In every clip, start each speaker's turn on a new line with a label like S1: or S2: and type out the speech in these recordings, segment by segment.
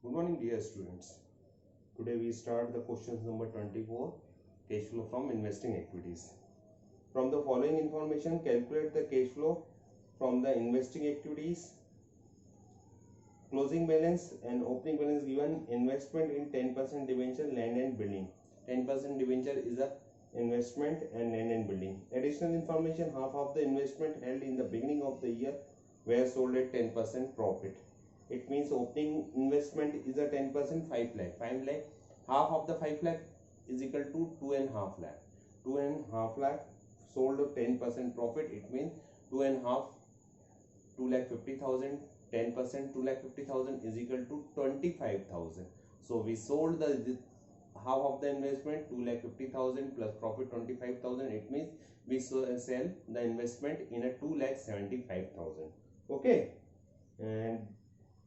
S1: Good morning, dear students. Today we start the questions number 24, cash flow from investing activities. From the following information, calculate the cash flow from the investing activities. Closing balance and opening balance given. Investment in 10% debenture, land and building. 10% debenture is a investment and land and building. Additional information, half of the investment held in the beginning of the year were sold at 10% profit. It means opening investment is a 10%, 5 lakh. 5 lakh, half of the 5 lakh is equal to 2.5 lakh. 2.5 lakh sold at 10% profit. It means 2.5, 2,50,000. 10%, 2,50,000 is equal to 25,000. So we sold the half of the investment, 2,50,000 plus profit 25,000. It means we sell the investment in a 2,75,000. Okay, and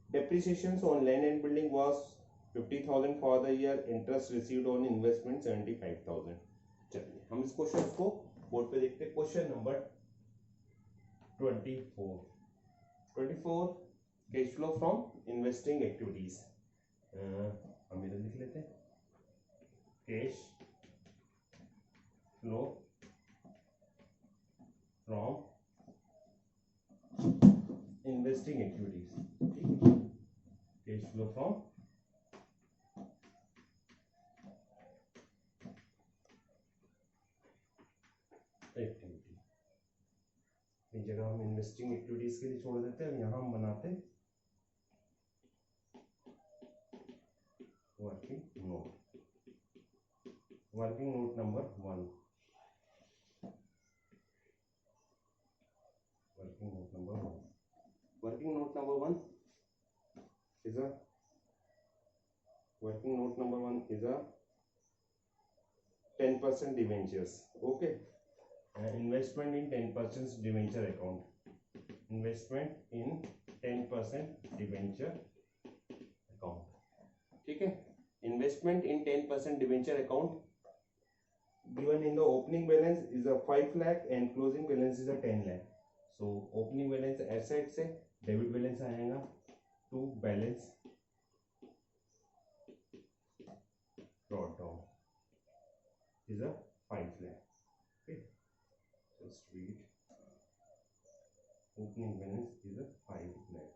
S1: depreciations on land and building was 50,000 for the year. Interest received on investment 75,000. चलिए हम इस question को board पे देखते हैं. Question number 24 cash flow from investing activities. हम इधर लिख लेते हैं cash flow from investing activities. ठीक है, कैश फ्लो फ्रॉम एक्टिविटी. इस जगह हम इन्वेस्टिंग एक्टिविटीज के लिए छोड़ देते हैं. यहाँ हम बनाते working note number 1. Working note number 1 is a working note number 1 is a 10% debentures. Okay, investment in 10% debenture account. Investment in 10% debenture account. ठीक है, investment in 10% debenture account given in the opening balance is a 5 lakh and closing balance is a 10 lakh. So opening balance asset से debit balance आएगा to balance brought down is a 5 lakh. Okay, just read. Opening balance is a 5 lakh.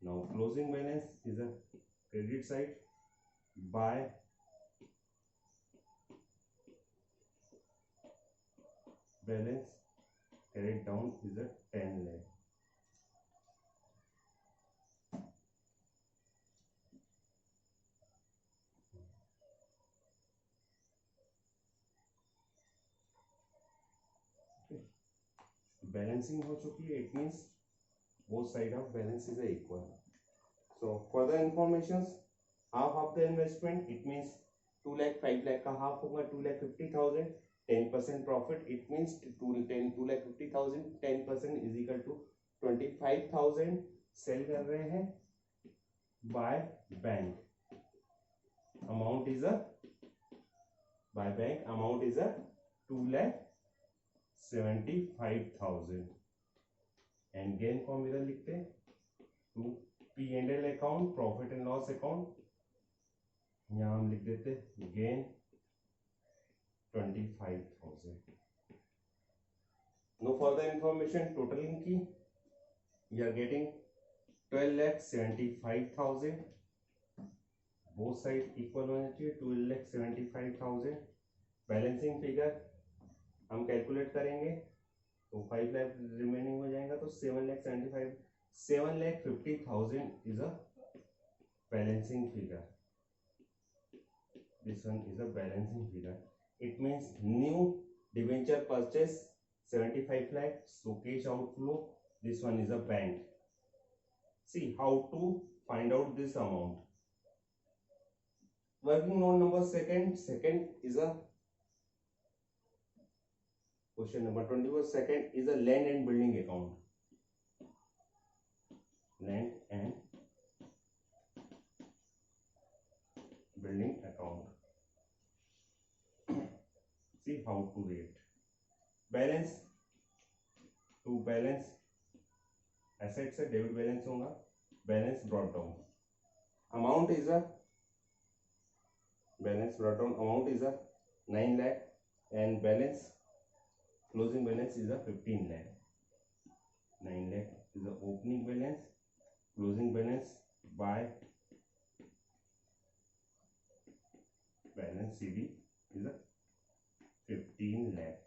S1: Now closing balance is a credit side by balance carried down is a 10 lakh. Balancing हो चुकी है. It means both side of balance is equal. So further informations, half of the investment, it means 2 lakh 5 lakh का half होगा 2,50,000. 10% profit, it means 2,50,000. 10% is equal to 25,000. Sell कर रहे हैं by bank. Amount is a 2,75,000. And gain form इधर लिखते हैं to P&L account, profit and loss account. यहाँ हम लिख देते gain 25,000. No further information. Totalling की you are getting 12,75,000. Both side equal होना चाहिए. 12,75,000. बैलेंसिंग फिगर हम कैलकुलेट करेंगे तो 5 लाख रिमेनिंग हो जाएगा तो 7,50,000 is a balancing figure. This one is a balancing figure. It means new debenture purchase 75 lakh. So cash outflow, this one is a bank. See how to find out this amount. Working note number second is a question number 24. Second is a land and building account. Land and building account. See how to rate. Balance to balance assets से debit balance होगा balance brought down. Amount is a balance brought down. Amount is a 9 lakh and balance closing balance is a 15 lakh. 9 lakh is the opening balance. Closing balance by balance CD is a 15 lakh.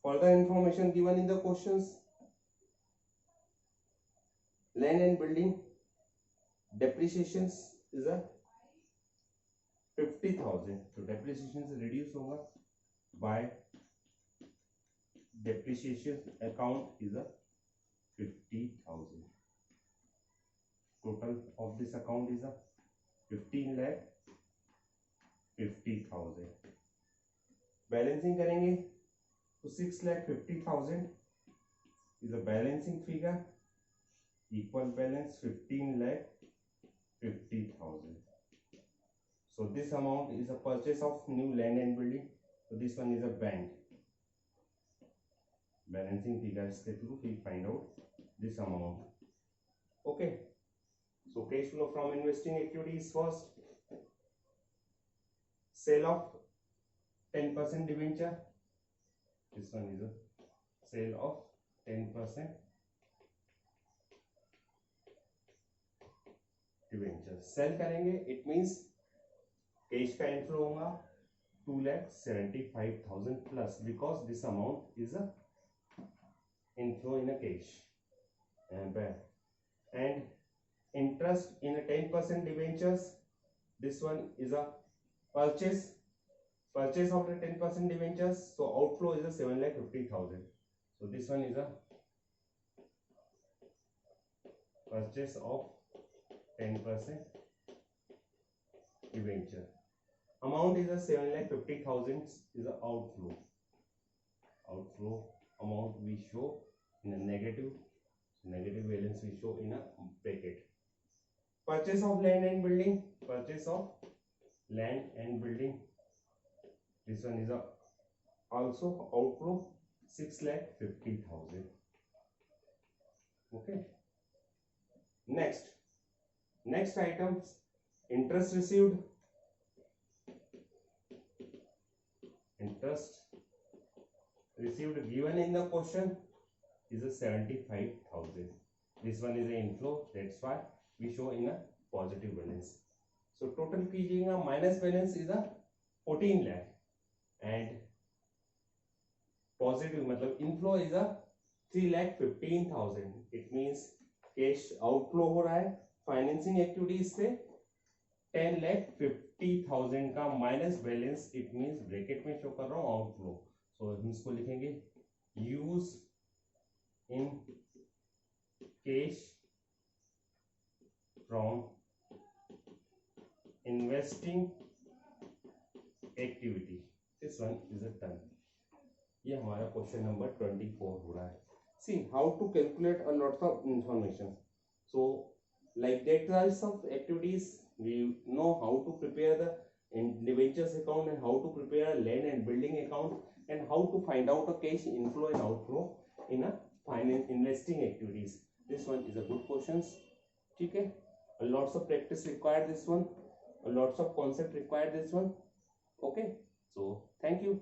S1: Further information given in the questions. Land and building depreciations is a 50,000. So depreciation is reduced होगा by depreciation account is a 50,000. Total of this account is a 15 lakh 50,000. Balancing करेंगे तो 6 lakh 50,000 is a balancing figure. Equal balance 15 lakh 50,000. So this amount is a purchase of new land and building. So this one is a bank. Balancing figures के through we find out this amount. Okay. So cash flow from investing activities first. Sale of 10% debenture. This one is a sale of 10% debenture. Sell करेंगे it means cash का inflow होगा 2,75,000 plus because this amount is a inflow in a cash and interest in a 10% debentures. This one is a purchase of the 10% debentures. So outflow is a 7,50,000. So this one is a purchase of 10% debenture. Amount is a 7,50,000 is a outflow. Outflow amount we show in a negative balance we show in a bracket. Purchase of land and building. Purchase of land and building. This one is a also outflow 6,50,000. Okay. Next items, interest received. Interest received given in the question is a 75,000. This one is an inflow, that's why we show in a positive balance. So total कीजिएगा minus balance is a 14 lakh and positive मतलब inflow is a 3,15,000. It means cash outflow हो रहा है financing activities से 10,50,000 का minus balance. It means bracket में show कर रहा हूं आउटफ्लो. सो हम इसको लिखेंगे use in cash from investing activity. This one is a done. ये हमारा क्वेश्चन नंबर 24 हो रहा है. See how to calculate a lot of information. So like that types of activities we know how to prepare the debentures account and how to prepare a land and building account and how to find out a cash inflow and outflow in a finance investing activities. This one is a good questions. ठीक है. Lots of practice required this one. Lots of concept required this one. Okay. So thank you.